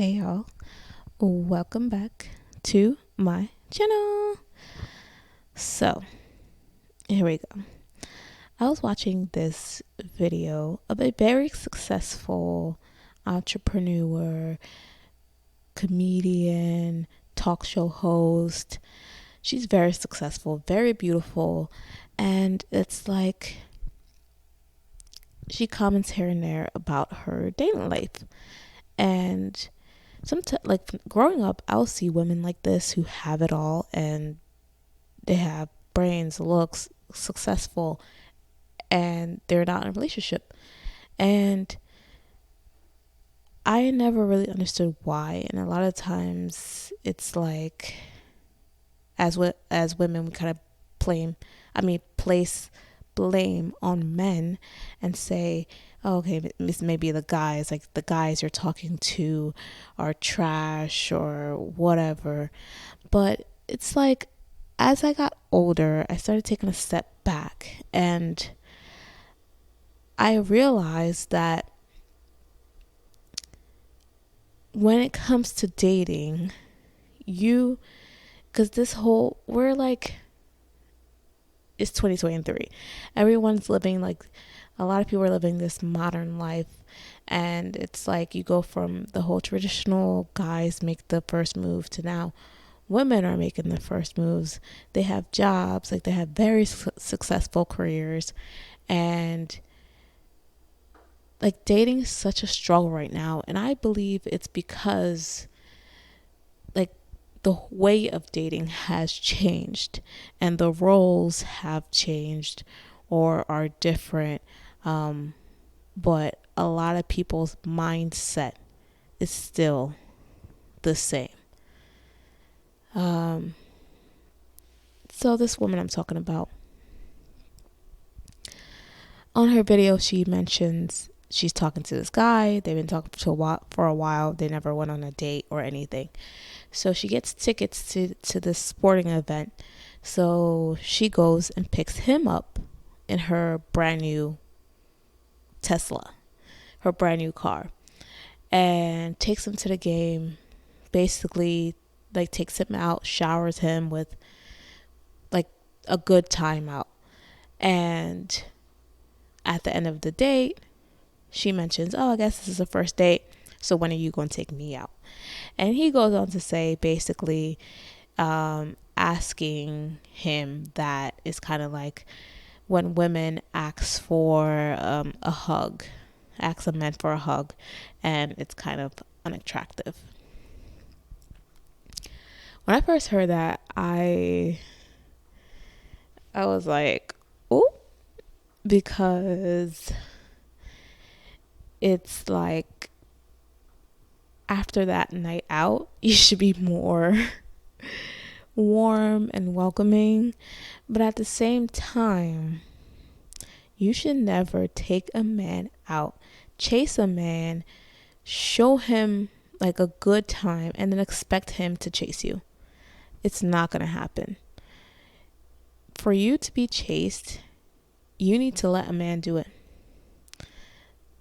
Hey y'all, welcome back to my channel. So, here we go. I was watching this video of a very successful entrepreneur, comedian, talk show host. She's very successful, very beautiful, and it's like she comments here and there about her dating life. And sometimes, like growing up, I'll see women like this who have it all and they have brains, looks, successful, and they're not in a relationship. And I never really understood why. And a lot of times it's like, as women, we kind of place blame on men and say, oh, okay, this may be the guys, like the guys you're talking to are trash or whatever. But it's like, as I got older, I started taking a step back and I realized that when it comes to dating, because we're like, it's 2023. Everyone's living like, a lot of people are living this modern life. And it's like you go from the whole traditional guys make the first move to now women are making the first moves. They have jobs, like they have very successful careers. And like dating is such a struggle right now, and I believe it's because like the way of dating has changed and the roles have changed or are different. But a lot of people's mindset is still the same. So this woman I'm talking about, on her video, she mentions she's talking to this guy. They've been talking for a while. They never went on a date or anything. So she gets tickets to this sporting event. So she goes and picks him up in her brand new Tesla, her brand new car, and takes him to the game. Basically, like takes him out, showers him with like a good time out. And at the end of the date, she mentions, oh, I guess this is the first date. So when are you going to take me out? And he goes on to say, basically, asking him that is kind of like when women ask for a hug, ask a man for a hug, and it's kind of unattractive. When I first heard that, I was like, oh, because it's like after that night out, you should be more warm and welcoming. But at the same time, you should never take a man out, chase a man, show him like a good time, and then expect him to chase you. It's not going to happen. For you to be chased, you need to let a man do it.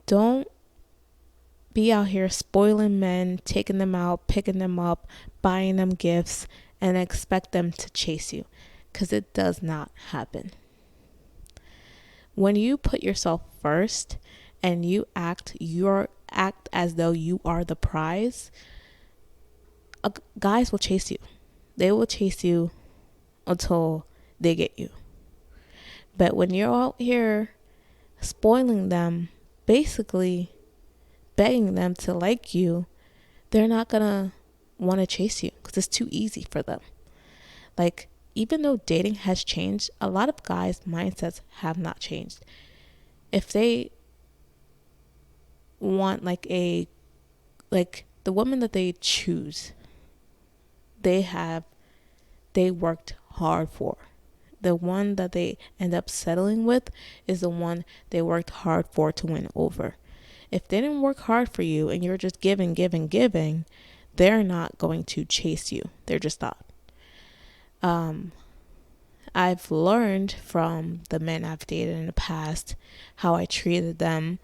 Don't be out here spoiling men, taking them out, picking them up, buying them gifts, and expect them to chase you, because it does not happen. When you put yourself first and you act as though you are the prize, guys will chase you. They will chase you until they get you. But when you're out here spoiling them, basically begging them to like you, they're not gonna want to chase you because it's too easy for them. Like, even though dating has changed, a lot of guys' mindsets have not changed. If they want like the woman that they choose, they worked hard for. The one that they end up settling with is the one they worked hard for to win over. If they didn't work hard for you and you're just giving, they're not going to chase you. They're just not. I've learned from the men I've dated in the past how I treated them.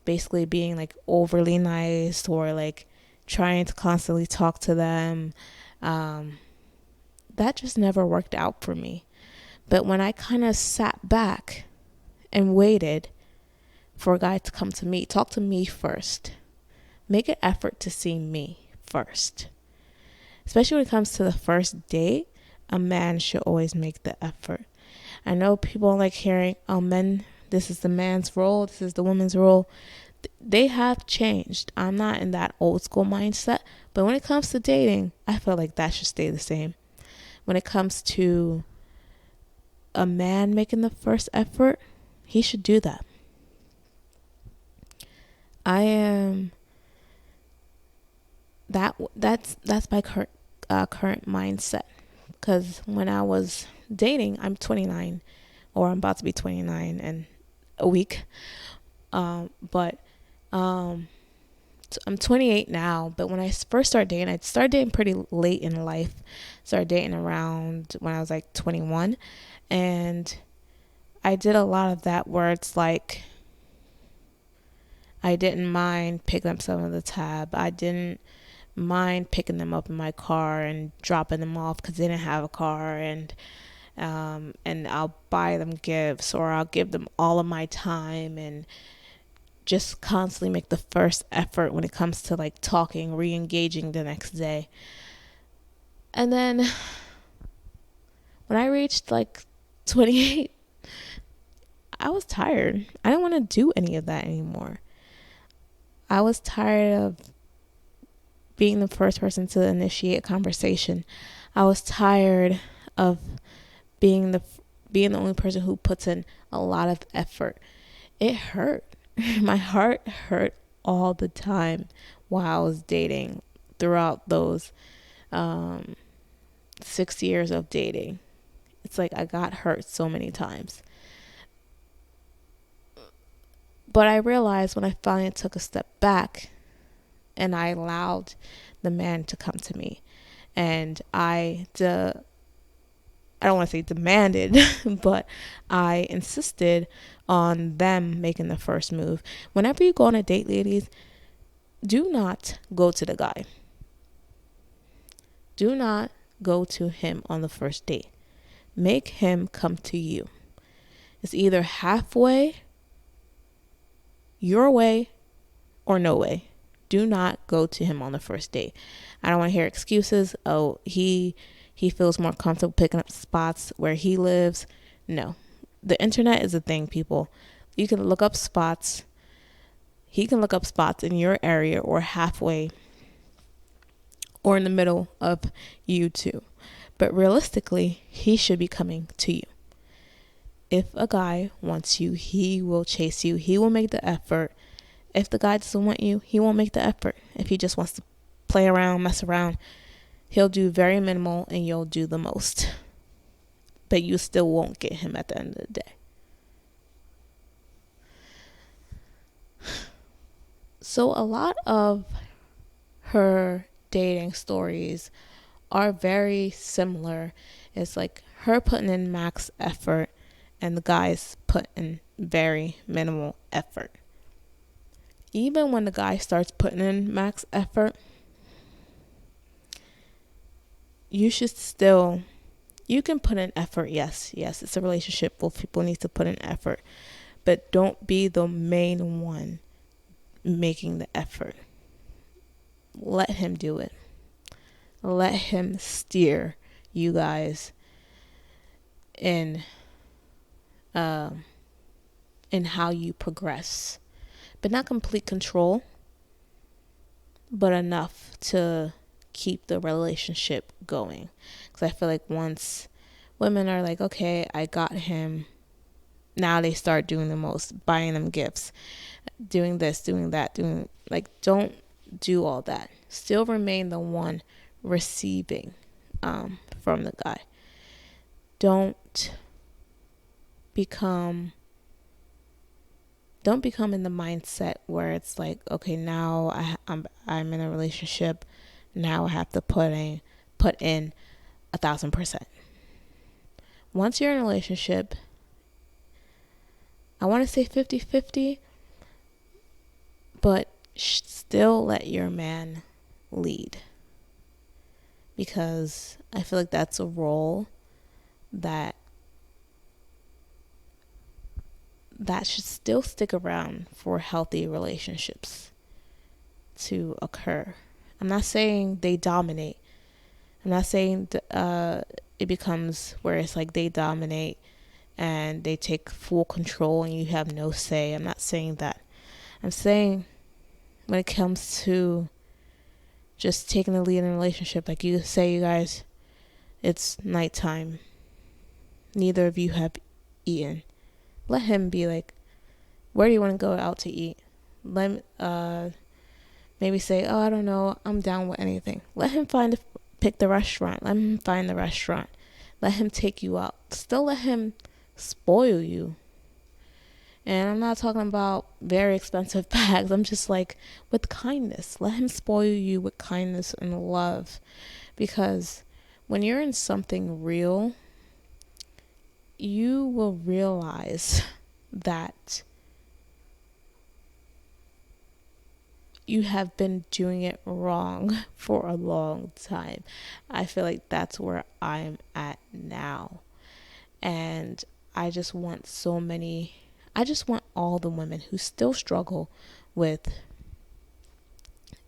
basically being like overly nice or like trying to constantly talk to them. That just never worked out for me. But when I kind of sat back and waited for a guy to come to me, talk to me first, make an effort to see me first. Especially when it comes to the first date, a man should always make the effort. I know people like hearing, oh, men, this is the man's role, this is the woman's role. They have changed. I'm not in that old school mindset. But when it comes to dating, I feel like that should stay the same. When it comes to a man making the first effort, he should do that. I am that's my current mindset, because when I was dating, I'm 29, or I'm about to be 29 in a week. But I'm 28 now, but when I first started dating pretty late in life. Started dating around when I was like 21, and I did a lot of that where it's like I didn't mind picking up some of the tab. I didn't mind picking them up in my car and dropping them off because they didn't have a car, and I'll buy them gifts, or I'll give them all of my time, and just constantly make the first effort when it comes to like talking, re-engaging the next day. And then when I reached like 28, I was tired. I didn't want to do any of that anymore. I was tired of being the first person to initiate a conversation. I was tired of being the only person who puts in a lot of effort. It hurt. My heart hurt all the time while I was dating, throughout those 6 years of dating. It's like I got hurt so many times. But I realized when I finally took a step back and I allowed the man to come to me, and I don't want to say demanded, but I insisted on them making the first move. Whenever you go on a date, ladies, do not go to the guy. Do not go to him on the first date. Make him come to you. It's either halfway, your way, or no way. Do not go to him on the first date. I don't want to hear excuses. Oh, he feels more comfortable picking up spots where he lives. No. The internet is a thing, people. You can look up spots. He can look up spots in your area, or halfway, or in the middle of you two. But realistically, he should be coming to you. If a guy wants you, he will chase you. He will make the effort. If the guy doesn't want you, he won't make the effort. If he just wants to play around, mess around, he'll do very minimal and you'll do the most. But you still won't get him at the end of the day. So a lot of her dating stories are very similar. It's like her putting in max effort and the guys putting very minimal effort. Even when the guy starts putting in max effort, you can put in effort. Yes, it's a relationship. Both people need to put in effort, but don't be the main one making the effort. Let him do it. Let him steer you guys in how you progress, but not complete control, but enough to keep the relationship going. Because I feel like once women are like, okay, I got him, now they start doing the most, buying them gifts, doing this, doing that, don't do all that. Still remain the one receiving from the guy. Don't become in the mindset where it's like, okay, now I'm in a relationship, now I have to put in 1,000%. Once you're in a relationship, I want to say 50-50, but still let your man lead, because I feel like that's a role that should still stick around for healthy relationships to occur. I'm not saying they dominate. I'm not saying it becomes where it's like they dominate and they take full control and you have no say. I'm not saying that. I'm saying when it comes to just taking the lead in a relationship, like you say, you guys, it's nighttime. Neither of you have eaten. Let him be like, where do you want to go out to eat? Let maybe say, oh, I don't know, I'm down with anything. Let him pick the restaurant. Let him find the restaurant. Let him take you out. Still let him spoil you. And I'm not talking about very expensive bags. I'm just like, with kindness. Let him spoil you with kindness and love. Because when you're in something real, you will realize that you have been doing it wrong for a long time. I feel like that's where I'm at now. And I just want all the women who still struggle with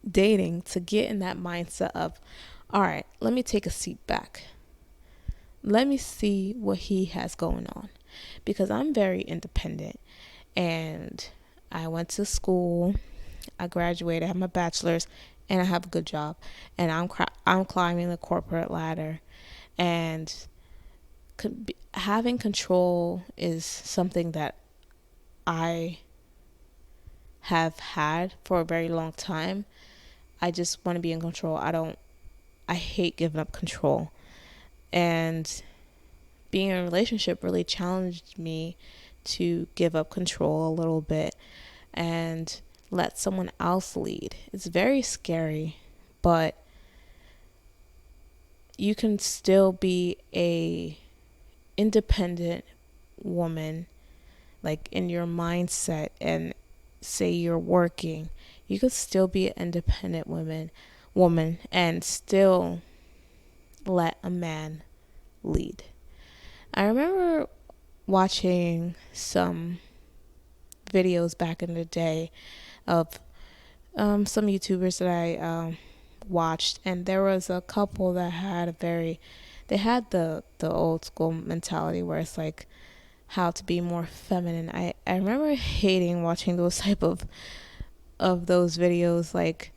dating to get in that mindset of, all right, let me take a seat back. Let me see what he has going on. Because I'm very independent and I went to school, I graduated, I have my bachelor's, and I have a good job. And I'm climbing the corporate ladder. And having control is something that I have had for a very long time. I just want to be in control. I hate giving up control. And being in a relationship really challenged me to give up control a little bit and let someone else lead. It's very scary, but you can still be a independent woman, like in your mindset, and say you're working. You could still be an independent woman and still let a man lead. I remember watching some videos back in the day of some YouTubers that I watched, and there was a couple that had they had the old school mentality where it's like how to be more feminine. I remember hating watching those type of those videos, like,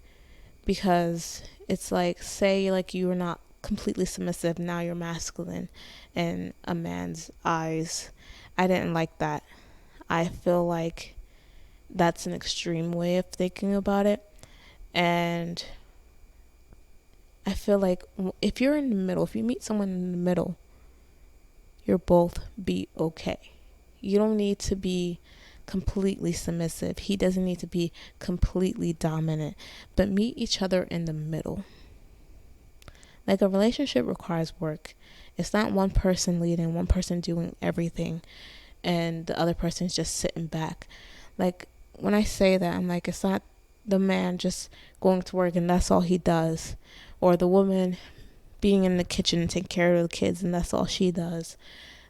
because it's like, say like you were not completely submissive, now you're masculine in a man's eyes. I didn't like that. I feel like that's an extreme way of thinking about it. And I feel like if you're in the middle, if you meet someone in the middle, you'll both be okay. You don't need to be completely submissive. He doesn't need to be completely dominant, but meet each other in the middle. Like, a relationship requires work. It's not one person leading, one person doing everything, and the other person's just sitting back. Like, when I say that, I'm like, it's not the man just going to work and that's all he does, or the woman being in the kitchen and taking care of the kids and that's all she does.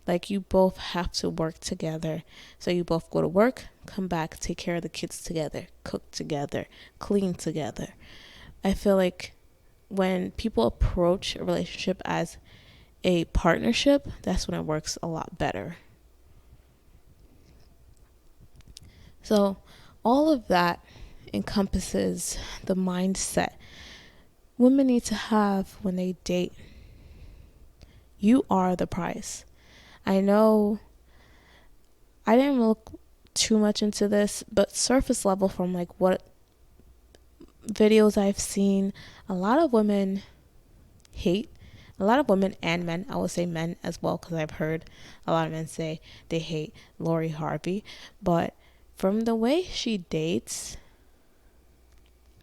Like, you both have to work together. So you both go to work, come back, take care of the kids together, cook together, clean together. I feel like when people approach a relationship as a partnership, that's when it works a lot better. So all of that encompasses the mindset women need to have when they date. You are the prize. I know I didn't look too much into this, but surface level from like what videos I've seen, a lot of women and men, I would say men as well, because I've heard a lot of men say they hate Lori Harvey. But from the way she dates,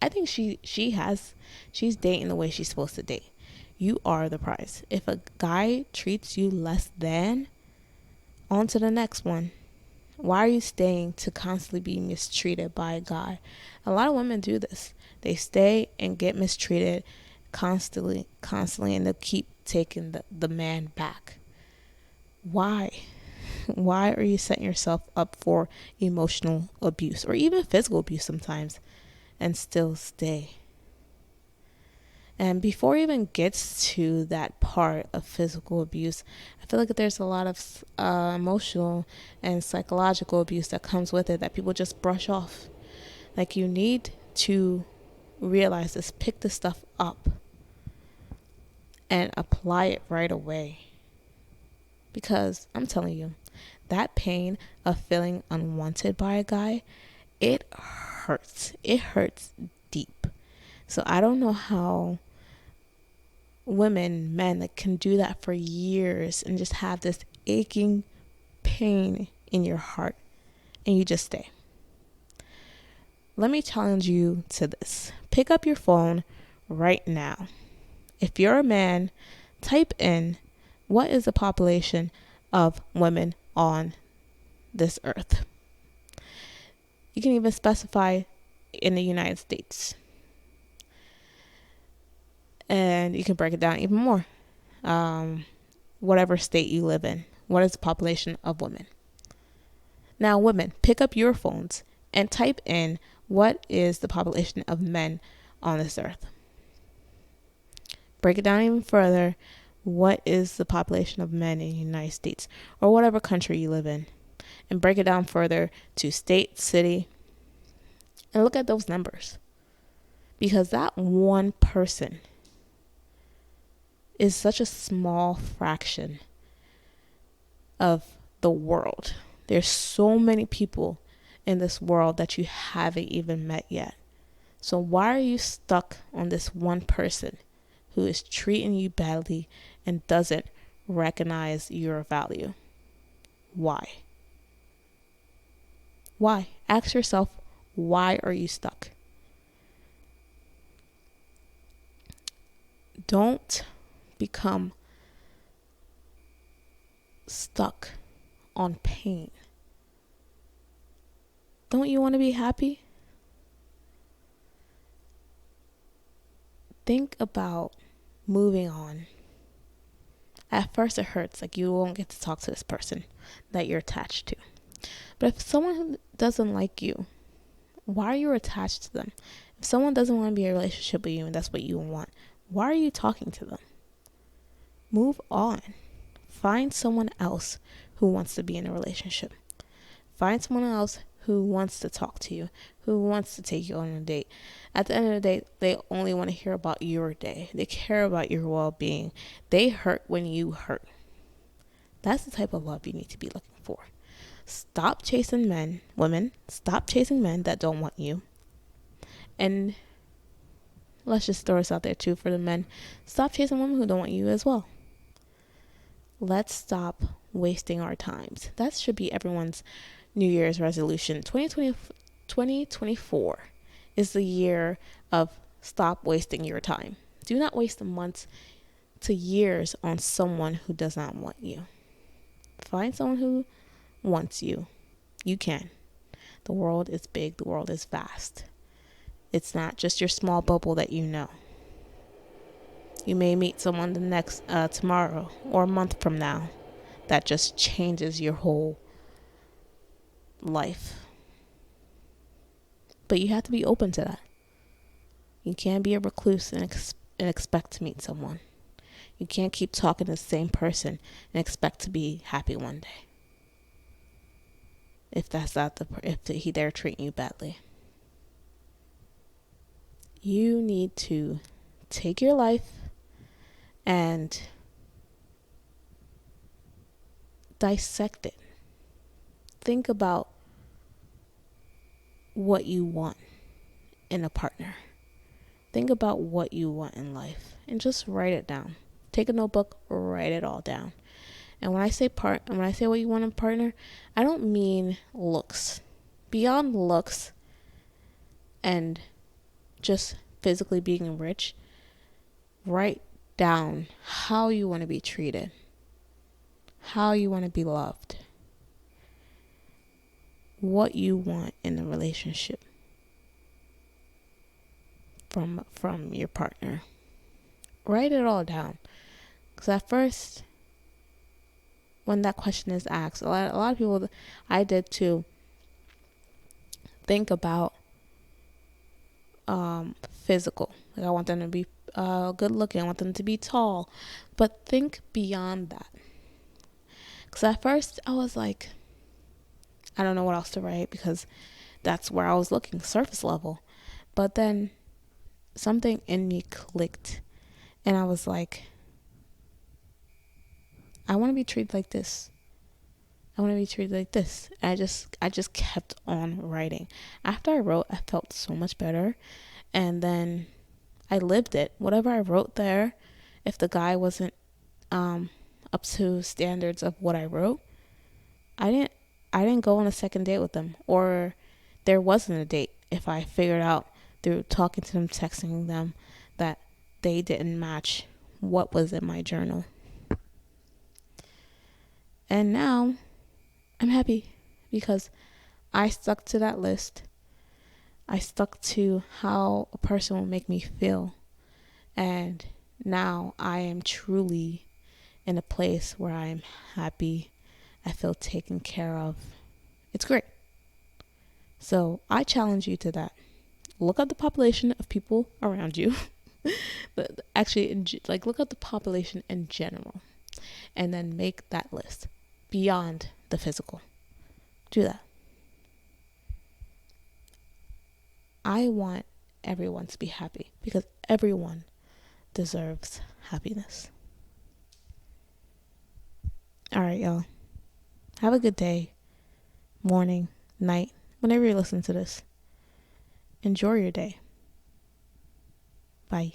I think she's dating the way she's supposed to date. You are the prize. If a guy treats you less than, on to the next one. Why are you staying to constantly be mistreated by a guy? A lot of women do this. They stay and get mistreated constantly, and they'll keep taking the man back. Why? Why are you setting yourself up for emotional abuse or even physical abuse sometimes and still stay? And before it even gets to that part of physical abuse, I feel like there's a lot of emotional and psychological abuse that comes with it that people just brush off. Like, you need to realize this, pick this stuff up and apply it right away. Because I'm telling you, that pain of feeling unwanted by a guy, it hurts. It hurts deep. So I don't know how men that can do that for years and just have this aching pain in your heart and you just stay. Let me challenge you to this. Pick up your phone right now. If you're a man, type in, what is the population of women on this earth? You can even specify in the United States. And you can break it down even more. Whatever state you live in, what is the population of women? Now, women, pick up your phones and type in, what is the population of men on this earth? Break it down even further. What is the population of men in the United States or whatever country you live in? And break it down further to state, city, and look at those numbers. Because that one person is such a small fraction of the world. There's so many people in this world that you haven't even met yet. So why are you stuck on this one person who is treating you badly and doesn't recognize your value? Why? Why? Ask yourself, why are you stuck? Don't become stuck on pain. Don't you want to be happy? Think about moving on. At first it hurts, like you won't get to talk to this person that you're attached to. But if someone doesn't like you, why are you attached to them? If someone doesn't want to be in a relationship with you and that's what you want, why are you talking to them? Move on. Find someone else who wants to be in a relationship. Find someone else who wants to talk to you, who wants to take you on a date. At the end of the day, they only want to hear about your day. They care about your well-being. They hurt when you hurt. That's the type of love you need to be looking for. Stop chasing men, women. Stop chasing men that don't want you. And let's just throw this out there too for the men. Stop chasing women who don't want you as well. Let's stop wasting our times. That should be everyone's New Year's resolution. 2024 is the year of stop wasting your time. Do not waste the months to years on someone who does not want you. Find someone who wants you. You can. The world is big. The world is vast. It's not just your small bubble that you know. You may meet someone the next tomorrow or a month from now that just changes your whole life. But you have to be open to that. You can't be a recluse and expect to meet someone. You can't keep talking to the same person and expect to be happy one day. If that's not they're treating you badly. You need to take your life and dissect it. Think about what you want in a partner. Think about what you want in life and just write it down. Take a notebook, write it all down. And when I say what you want in a partner, I don't mean looks. Beyond looks and just physically being rich, write down how you want to be treated, how you want to be loved. what you want in a relationship from your partner. Write it all down. Because at first, when that question is asked, a lot of people, I did too, think about physical. Like I want them to be good looking. I want them to be tall. But think beyond that. Because at first I was like, I don't know what else to write because that's where I was looking, surface level. But then something in me clicked and I was like, I want to be treated like this. I want to be treated like this. And I just kept on writing. After I wrote, I felt so much better. And then I lived it. Whatever I wrote there, if the guy wasn't up to standards of what I wrote, I didn't go on a second date with them, or there wasn't a date if I figured out through talking to them, texting them, that they didn't match what was in my journal. And now I'm happy because I stuck to that list. I stuck to how a person will make me feel. And now I am truly in a place where I'm happy. I feel taken care of. It's great. So I challenge you to that. Look at the population of people around you. But actually, like, look at the population in general. And then make that list beyond the physical. Do that. I want everyone to be happy because everyone deserves happiness. All right, y'all. Have a good day, morning, night, whenever you listen to this. Enjoy your day. Bye.